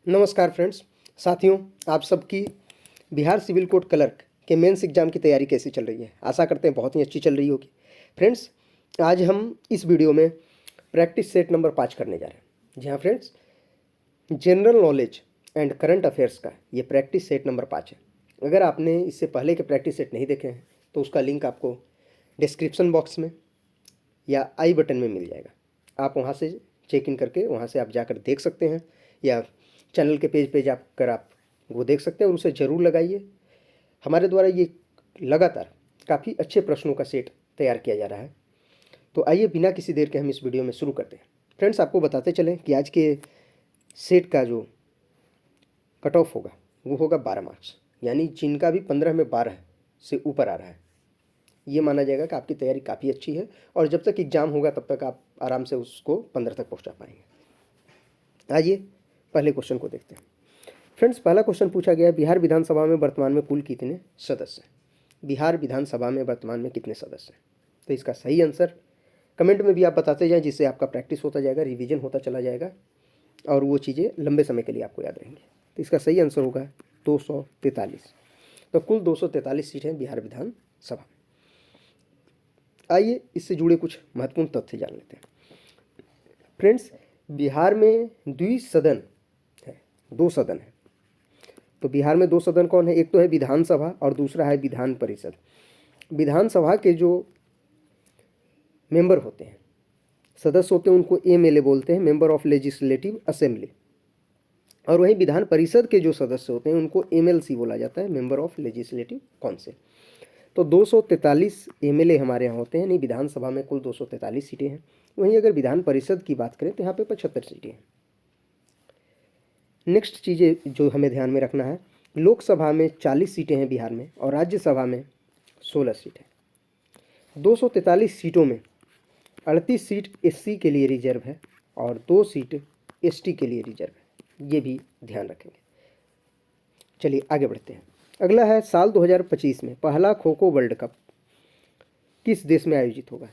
नमस्कार फ्रेंड्स, साथियों, आप सबकी बिहार सिविल कोड क्लर्क के मेंस एग्ज़ाम की तैयारी कैसी चल रही है। आशा करते हैं बहुत ही अच्छी चल रही होगी। फ्रेंड्स, आज हम इस वीडियो में प्रैक्टिस सेट नंबर 5 करने जा रहे हैं। जी हाँ friends, general knowledge and current affairs का ये प्रैक्टिस सेट नंबर 5 है। अगर आपने इससे पहले के प्रैक्टिस सेट नहीं देखे हैं तो उसका लिंक आपको डिस्क्रिप्शन बॉक्स में या आई बटन में मिल जाएगा। आप वहाँ से चेक इन करके वहाँ से आप जाकर देख सकते हैं, या चैनल के पेज पे जाकर आप वो देख सकते हैं और उसे ज़रूर लगाइए। हमारे द्वारा ये लगातार काफ़ी अच्छे प्रश्नों का सेट तैयार किया जा रहा है। तो आइए बिना किसी देर के हम इस वीडियो में शुरू करते हैं। फ्रेंड्स, आपको बताते चलें कि आज के सेट का जो कट ऑफ होगा वो होगा 12 मार्क्स, यानी जिनका भी 15 में 12 से ऊपर आ रहा है ये माना जाएगा कि आपकी तैयारी काफ़ी अच्छी है, और जब तक एग्ज़ाम होगा तब तक आप आराम से उसको 15 तक पहुंचा पाएंगे। आइए पहले क्वेश्चन को देखते हैं। फ्रेंड्स, पहला क्वेश्चन पूछा गया है, बिहार विधानसभा में वर्तमान में कुल कितने सदस्य हैं? बिहार विधानसभा में वर्तमान में कितने सदस्य हैं? तो इसका सही आंसर कमेंट में भी आप बताते जाएं, जिससे आपका प्रैक्टिस होता जाएगा, रिवीजन होता चला जाएगा और वो चीज़ें लंबे समय के लिए आपको याद रहेंगी। तो इसका सही आंसर होगा 243। तो कुल 243 सीटें हैं बिहार विधानसभा। आइए इससे जुड़े कुछ महत्वपूर्ण तथ्य जान लेते हैं। फ्रेंड्स, बिहार में द्विसदन है, 2 सदन है। तो बिहार में 2 सदन कौन है? एक तो है विधानसभा और दूसरा है विधान परिषद। विधानसभा के जो मेंबर होते हैं, सदस्य होते हैं, उनको एमएलए बोलते हैं, मेंबर ऑफ लेजिस्लेटिव असेंबली। और वहीं विधान परिषद के जो सदस्य होते हैं उनको एमएलसी बोला जाता है, मेंबर ऑफ लेजिस्लेटिव काउंसिल। तो 243 एमएलए हमारे यहाँ होते हैं, यानी विधानसभा में कुल 243 सीटें हैं। वहीं अगर विधान परिषद की बात करें तो यहाँ पे 75 सीटें हैं। नेक्स्ट चीज़ें जो हमें ध्यान में रखना है, लोकसभा में 40 सीटें हैं बिहार में और राज्यसभा में 16 सीटें। 243 सीटों में 38 सीट एससी के लिए रिजर्व है और 2 सीट एसटी के लिए रिजर्व है, ये भी ध्यान रखेंगे। चलिए आगे बढ़ते हैं। अगला है, साल 2025 में पहला खो खो वर्ल्ड कप किस देश में आयोजित होगा?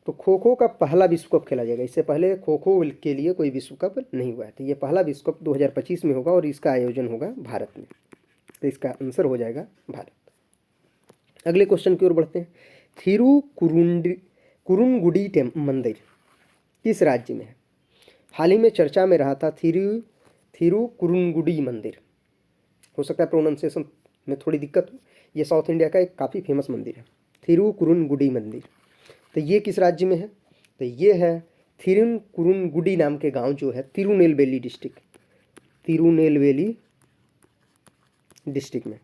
तो खो खो का पहला विश्व कप खेला जाएगा। इससे पहले खो खो के लिए कोई विश्व कप नहीं हुआ है, तो ये पहला विश्व कप 2025 में होगा और इसका आयोजन होगा भारत में। तो इसका आंसर हो जाएगा भारत। अगले क्वेश्चन की ओर बढ़ते हैं। कुरुनगुडी मंदिर किस राज्य में है? हाल ही में चर्चा में रहा था कुरुनगुडी मंदिर। हो सकता है प्रोनाउंसिएशन में थोड़ी दिक्कत हो। ये साउथ इंडिया का एक काफ़ी फेमस मंदिर है, कुरुनगुडी मंदिर। तो ये किस राज्य में है? तो ये है कुरुनगुडी नाम के गांव जो है तिरुनेलवेली डिस्ट्रिक्ट में,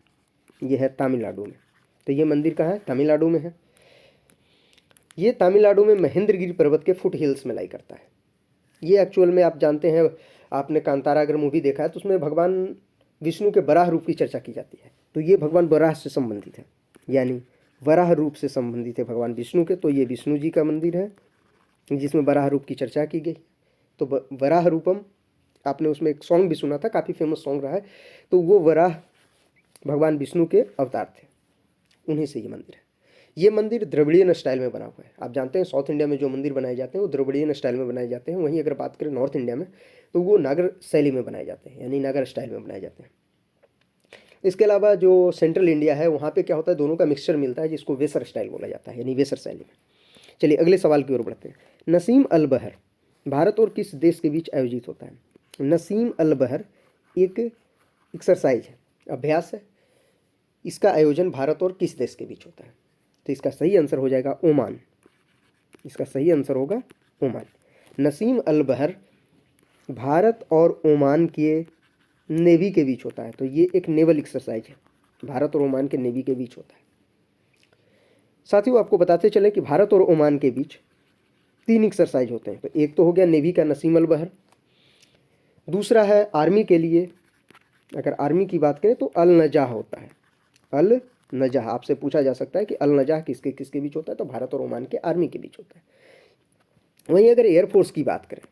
ये है तमिलनाडु में। तो ये मंदिर कहाँ है? तमिलनाडु में है। ये तमिलनाडु में महेंद्रगिरी पर्वत के फुट हिल्स में लाई करता है। ये एक्चुअल में आप जानते हैं, आपने कांतारा अगर मूवी देखा है तो उसमें भगवान विष्णु के वराह रूप की चर्चा की जाती है। तो ये भगवान वराह से संबंधित है, यानी वराह रूप से संबंधित है भगवान विष्णु के। तो ये विष्णु जी का मंदिर है जिसमें वराह रूप की चर्चा की गई। तो वराह रूपम, आपने उसमें एक सॉन्ग भी सुना था, काफ़ी फेमस सॉन्ग रहा है। तो वो वराह भगवान विष्णु के अवतार थे, उन्हीं से ये मंदिर है। ये मंदिर द्रविड़ियन स्टाइल में बना हुआ है। आप जानते हैं साउथ इंडिया में जो मंदिर बनाए जाते हैं वो द्रविड़ियन स्टाइल में बनाए जाते हैं। वहीं अगर बात करें नॉर्थ इंडिया में तो वो नागर शैली में बनाए जाते हैं, यानी नागर स्टाइल में बनाए जाते हैं। इसके अलावा जो सेंट्रल इंडिया है वहाँ पे क्या होता है, दोनों का मिक्सचर मिलता है, जिसको वेसर स्टाइल बोला जाता है, यानी वेसर शैली में। चलिए अगले सवाल की ओर बढ़ते हैं। नसीम अल बहर भारत और किस देश के बीच आयोजित होता है? नसीम अल बहर एक एक्सरसाइज है, अभ्यास है। इसका आयोजन भारत और किस देश के बीच होता है? तो इसका सही आंसर हो जाएगा ओमान। इसका सही आंसर होगा ओमान। नसीम अल बहर भारत और ओमान के नेवी के बीच होता है। तो ये एक नेवल एक्सरसाइज है, भारत और ओमान के नेवी के बीच होता है। साथियों, आपको बताते चले कि भारत और ओमान के बीच 3 एक्सरसाइज होते हैं। तो एक तो हो गया नेवी का नसीम अल बहर, दूसरा है आर्मी के लिए, अगर आर्मी की बात करें तो अल नजाह होता है। अल नजाह, आपसे पूछा जा सकता है कि अल नजाह किसके किसके बीच होता है? तो भारत और ओमान के आर्मी के बीच होता है। वहीं अगर एयरफोर्स की बात करें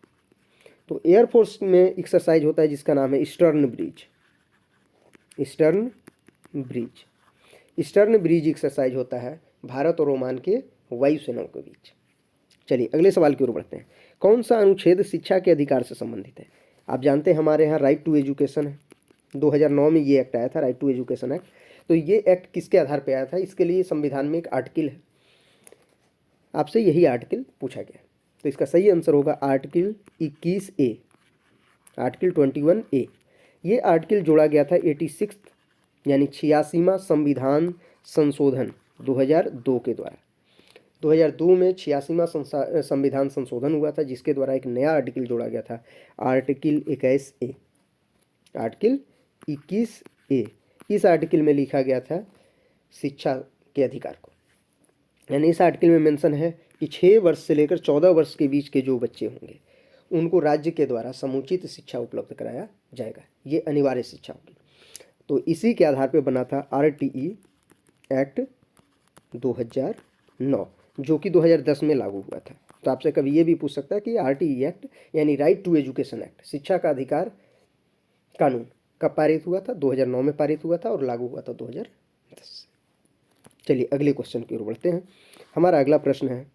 तो एयरफोर्स में एक्सरसाइज होता है जिसका नाम है ईस्टर्न ब्रिज एक्सरसाइज होता है भारत और ओमान के वायुसेनाओं के बीच। चलिए अगले सवाल की ओर बढ़ते हैं। कौन सा अनुच्छेद शिक्षा के अधिकार से संबंधित है? आप जानते हैं हमारे यहाँ राइट टू एजुकेशन है, 2009 में ये एक्ट आया था, राइट टू एजुकेशन एक्ट। तो ये एक्ट किसके आधार पर आया था, इसके लिए संविधान में एक आर्टिकल है, आपसे यही आर्टिकल पूछा गया। तो इसका सही आंसर होगा आर्टिकल 21A, आर्टिकल 21A। ये आर्टिकल जोड़ा गया था 86 यानी 86वां संविधान संशोधन 2002 के द्वारा। 2002 में 86वां संविधान संशोधन हुआ था, जिसके द्वारा एक नया आर्टिकल जोड़ा गया था, आर्टिकल 21A, आर्टिकल 21A। इस आर्टिकल में लिखा गया था शिक्षा के अधिकार को, यानी इस आर्टिकल में मेंशन है कि 6 वर्ष से लेकर 14 वर्ष के बीच के जो बच्चे होंगे उनको राज्य के द्वारा समुचित शिक्षा उपलब्ध कराया जाएगा, ये अनिवार्य शिक्षा होगी। तो इसी के आधार पर बना था RTE एक्ट 2009, जो कि 2010 में लागू हुआ था। तो आपसे कभी ये भी पूछ सकता है कि RTE एक्ट यानी राइट टू एजुकेशन एक्ट, शिक्षा का अधिकार कानून कब पारित हुआ था, 2009 में पारित हुआ था और लागू हुआ था 2010। चलिए अगले क्वेश्चन की ओर बढ़ते हैं। हमारा अगला प्रश्न है,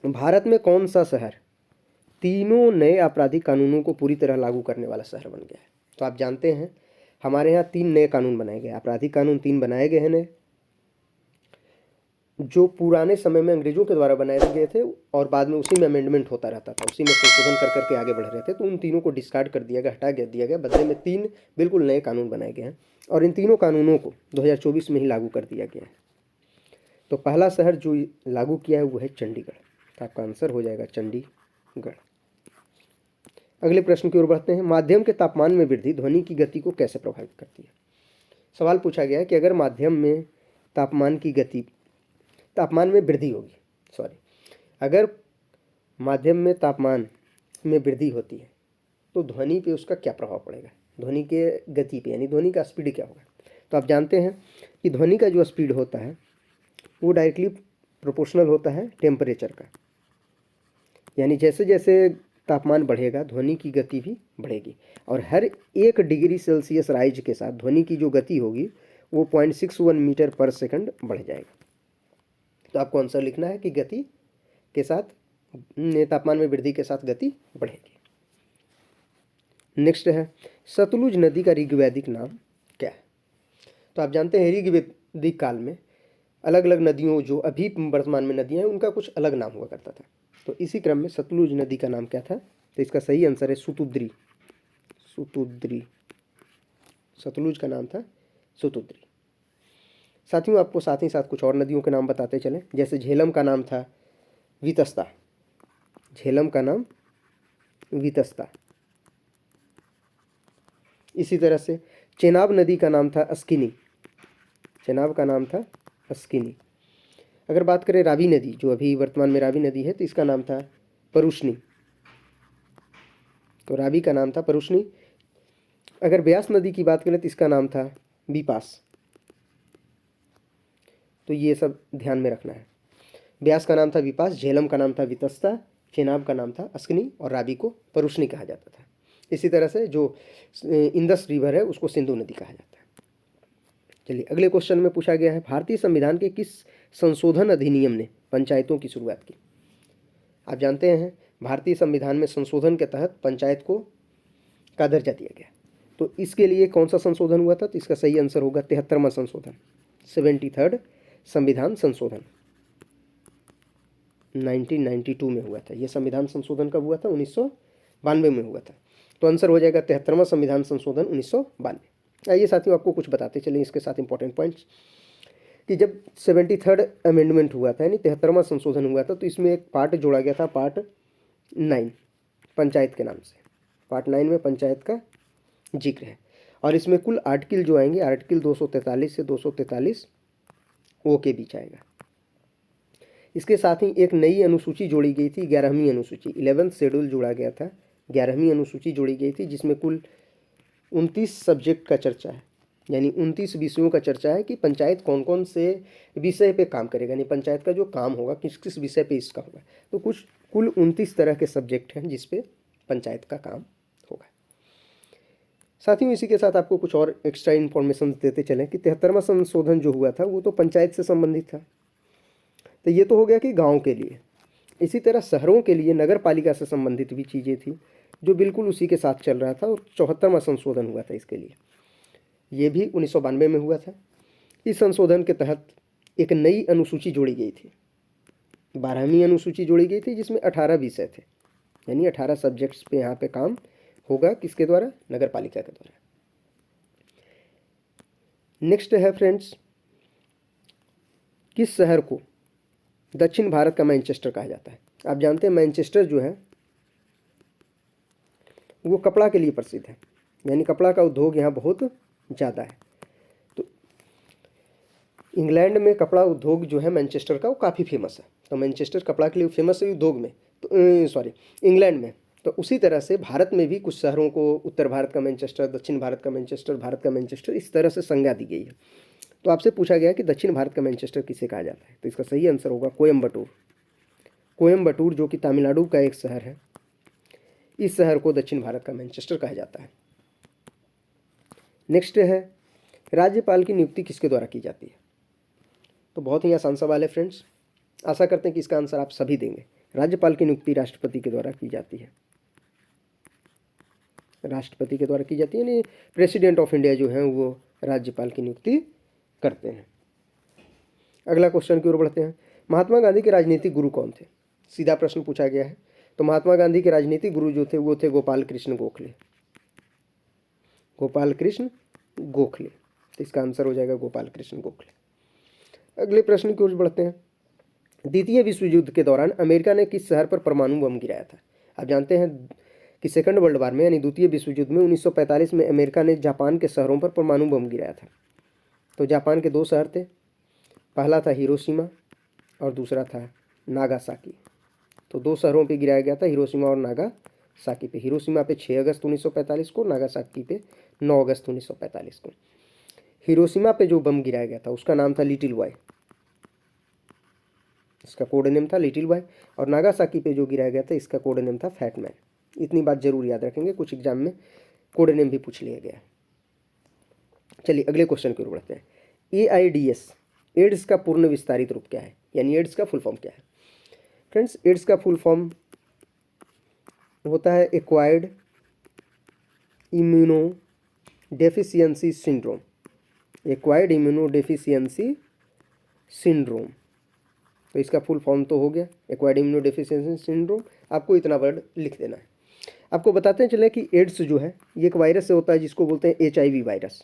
भारत में कौन सा शहर तीनों नए आपराधिक कानूनों को पूरी तरह लागू करने वाला शहर बन गया है? तो आप जानते हैं हमारे यहाँ 3 नए कानून बनाए गए, आपराधिक कानून 3 बनाए गए हैं नए, जो पुराने समय में अंग्रेजों के द्वारा बनाए गए थे और बाद में उसी में अमेंडमेंट होता रहता था, उसी में संशोधन कर करके आगे बढ़ रहे थे। तो उन तीनों को डिस्कार्ड कर दिया गया, हटा दिया गया, बदले में 3 बिल्कुल नए कानून बनाए गए हैं और इन तीनों कानूनों को 2024 में ही लागू कर दिया गया है। तो पहला शहर जो लागू किया है वो है चंडीगढ़, तो आपका आंसर हो जाएगा चंडीगढ़। अगले प्रश्न की ओर बढ़ते हैं, माध्यम के तापमान में वृद्धि ध्वनि की गति को कैसे प्रभावित करती है? सवाल पूछा गया है कि अगर माध्यम में तापमान में वृद्धि होगी, अगर माध्यम में तापमान में वृद्धि होती है तो ध्वनि पे उसका क्या प्रभाव पड़ेगा, ध्वनि के गति पे, यानी ध्वनि का स्पीड क्या होगा? तो आप जानते हैं कि ध्वनि का जो स्पीड होता है वो डायरेक्टली प्रोपोर्शनल होता है टेम्परेचर का, यानी जैसे जैसे तापमान बढ़ेगा ध्वनि की गति भी बढ़ेगी और हर 1 डिग्री सेल्सियस राइज के साथ ध्वनि की जो गति होगी वो 0.61 मीटर पर सेकंड बढ़ जाएगा। तो आपको आंसर लिखना है कि गति के साथ, तापमान में वृद्धि के साथ गति बढ़ेगी। नेक्स्ट है, सतलुज नदी का ऋग्वैदिक नाम क्या है? तो आप जानते हैं ऋग्वैदिक काल में अलग अलग नदियों, जो अभी वर्तमान में नदियाँ हैं, उनका कुछ अलग नाम हुआ करता था। तो इसी क्रम में सतलुज नदी का नाम क्या था? तो इसका सही आंसर है सुतुद्री। सतलुज का नाम था सुतुद्री। साथियों, आपको साथ ही साथ कुछ और नदियों के नाम बताते चलें, जैसे झेलम का नाम था वितस्ता, झेलम का नाम वितस्ता। इसी तरह से चेनाब नदी का नाम था अस्किनी, चेनाब का नाम था अस्किनी। अगर बात करें रावी नदी, जो अभी वर्तमान में रावी नदी है, तो इसका नाम था परुष्णी, तो रावी का नाम था परुष्णी। अगर ब्यास नदी की बात करें तो इसका नाम था बिपास। तो ये सब ध्यान में रखना है, ब्यास का नाम था विपास, झेलम का नाम था वितस्ता, चेनाब का नाम था अस्किनी और रावी को परुष्णी कहा जाता था। इसी तरह से जो इंदस रिवर है उसको सिंधु नदी कहा जाता है। चलिए अगले क्वेश्चन में पूछा गया है, भारतीय संविधान के किस संशोधन अधिनियम ने पंचायतों की शुरुआत की? आप जानते हैं भारतीय संविधान में संशोधन के तहत पंचायत का दर्जा दिया गया। तो इसके लिए कौन सा संशोधन हुआ था? तो इसका सही आंसर होगा 73वां संशोधन, 73rd संविधान संशोधन 1992 में हुआ था। यह संविधान संशोधन कब हुआ था? 1992 में हुआ था। तो आंसर हो जाएगा 73वां संविधान संशोधन 1992। आइए साथियों, आपको कुछ बताते चलें इसके साथ इंपॉर्टेंट पॉइंट्स, कि जब 73rd अमेंडमेंट हुआ था यानी 73वां संशोधन हुआ था, तो इसमें एक पार्ट जोड़ा गया था, पार्ट 9 पंचायत के नाम से। पार्ट 9 में पंचायत का जिक्र है और इसमें कुल आर्टिकल जो आएंगे, आर्टिकल 243 से 243 ओ के बीच आएगा। इसके साथ ही एक नई अनुसूची जोड़ी गई थी, 11वीं अनुसूची, 11th शेड्यूल जोड़ा गया था, 11वीं अनुसूची जोड़ी गई थी, जिसमें कुल 29 सब्जेक्ट का चर्चा है, यानी 29 विषयों का चर्चा है कि पंचायत कौन कौन से विषय पे काम करेगा, यानी पंचायत का जो काम होगा किस किस विषय पे इसका होगा। तो कुल 29 तरह के सब्जेक्ट हैं जिस पे पंचायत का काम होगा। साथियों, इसी के साथ आपको कुछ और एक्स्ट्रा इन्फॉर्मेशन देते चलें कि 73वां संशोधन जो हुआ था वो तो पंचायत से संबंधित था। तो ये तो हो गया कि गाँव के लिए। इसी तरह शहरों के लिए नगर पालिका से संबंधित भी चीज़ें थी, जो बिल्कुल उसी के साथ चल रहा था, और 74वां संशोधन हुआ था इसके लिए। ये भी 1992 में हुआ था। इस संशोधन के तहत एक नई अनुसूची जोड़ी गई थी, 12वीं अनुसूची जोड़ी गई थी, जिसमें 18 विषय थे, यानी 18 सब्जेक्ट्स पे यहाँ पे काम होगा, किसके द्वारा? नगर पालिका के द्वारा। नेक्स्ट है फ्रेंड्स, किस शहर को दक्षिण भारत का मैनचेस्टर कहा जाता है? आप जानते हैं मैनचेस्टर जो है वो कपड़ा के लिए प्रसिद्ध है, यानी कपड़ा का उद्योग यहाँ बहुत ज़्यादा है। तो इंग्लैंड में कपड़ा उद्योग जो है मैनचेस्टर का, वो काफ़ी फेमस है। तो मैनचेस्टर कपड़ा के लिए फेमस है उद्योग में, तो सॉरी इंग्लैंड में। तो उसी तरह से भारत में भी कुछ शहरों को उत्तर भारत का मैनचेस्टर, दक्षिण भारत का मैनचेस्टर, भारत का मैनचेस्टर, इस तरह से संज्ञा दी गई है। तो आपसे पूछा गया कि दक्षिण भारत का मैनचेस्टर किसे कहा जाता है? तो इसका सही आंसर होगा कोयम्बटूर। कोयम्बटूर जो कि तमिलनाडु का एक शहर है, इस शहर को दक्षिण भारत का मैनचेस्टर कहा जाता है। नेक्स्ट है, राज्यपाल की नियुक्ति किसके द्वारा की जाती है? तो बहुत ही आसान सवाल है फ्रेंड्स, आशा करते हैं कि इसका आंसर आप सभी देंगे। राज्यपाल की नियुक्ति राष्ट्रपति के द्वारा की जाती है, राष्ट्रपति के द्वारा की जाती है, यानी प्रेसिडेंट ऑफ इंडिया जो है वो राज्यपाल की नियुक्ति करते हैं। अगला क्वेश्चन की ओर बढ़ते हैं। महात्मा गांधी के राजनीतिक गुरु कौन थे? सीधा प्रश्न पूछा गया है। तो महात्मा गांधी के राजनीतिक गुरु जो थे वो थे गोपाल कृष्ण गोखले। गोपाल कृष्ण गोखले, तो इसका आंसर हो जाएगा गोपाल कृष्ण गोखले। अगले प्रश्न की ओर बढ़ते हैं। द्वितीय विश्व युद्ध के दौरान अमेरिका ने किस शहर पर परमाणु बम गिराया था? आप जानते हैं कि सेकंड वर्ल्ड वार में, यानी द्वितीय विश्व युद्ध में 1945 में अमेरिका ने जापान के शहरों पर परमाणु बम गिराया था। तो जापान के 2 शहर थे, पहला था हिरोशिमा और दूसरा था नागासाकी। तो 2 शहरों पे गिराया गया था, हिरोशिमा और नागासाकी पे। हिरोशिमा पे 6 अगस्त 1945 को, नागासाकी पे 9 अगस्त 1945 को। हिरोशिमा पे जो बम गिराया गया था उसका नाम था लिटिल बॉय, इसका कोड नेम था लिटिल बॉय। और नागासाकी पे जो गिराया गया था इसका कोड नेम था फैट मैन। इतनी बात जरूर याद रखेंगे, कुछ एग्जाम में कोड नेम भी पूछ लिया गया। चलिए अगले क्वेश्चन की ओर बढ़ते हैं। AIDS, एड्स का पूर्ण विस्तारित रूप क्या है, यानी एड्स का फुल फॉर्म क्या है? फ्रेंड्स, एड्स का फुल फॉर्म होता है acquired immuno deficiency syndrome. Acquired immuno deficiency syndrome, तो इसका फुल फॉर्म तो हो गया एक्वायर्ड इम्यूनो डेफिशिएंसी सिंड्रोम। आपको इतना वर्ड लिख देना है। आपको बताते हैं चले कि एड्स जो है ये एक वायरस से होता है, जिसको बोलते हैं HIV वायरस।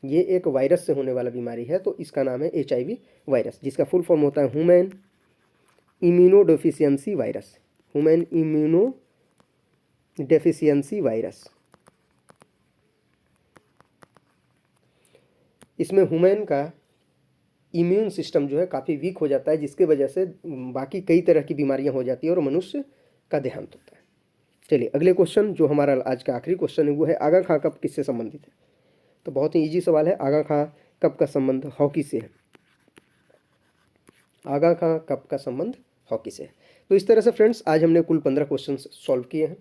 ये एक वायरस से होने वाला बीमारी है, तो इसका नाम है HIV वायरस, जिसका फुल फॉर्म होता है human immuno deficiency virus. Human immuno deficiency virus. इसमें ह्यूमन का इम्यून सिस्टम जो है काफ़ी वीक हो जाता है, जिसके वजह से बाकी कई तरह की बीमारियां हो जाती है और मनुष्य का देहांत होता है। चलिए अगले क्वेश्चन, जो हमारा आज का आखिरी क्वेश्चन है, वो है आगा खां कप किससे संबंधित है? तो बहुत ही इजी सवाल है, आगा खां कप का संबंध हॉकी से है। आगा खां कप का संबंध हॉकी से है। तो इस तरह से फ्रेंड्स आज हमने कुल 15 क्वेश्चन सॉल्व किए हैं।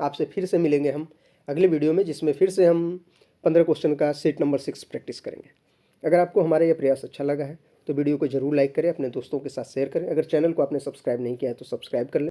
आपसे फिर से मिलेंगे हम अगले वीडियो में, जिसमें फिर से हम 15 क्वेश्चन का सेट नंबर 6 प्रैक्टिस करेंगे। अगर आपको हमारा यह प्रयास अच्छा लगा है तो वीडियो को जरूर लाइक करें, अपने दोस्तों के साथ शेयर करें। अगर चैनल को आपने सब्सक्राइब नहीं किया है तो सब्सक्राइब कर लें।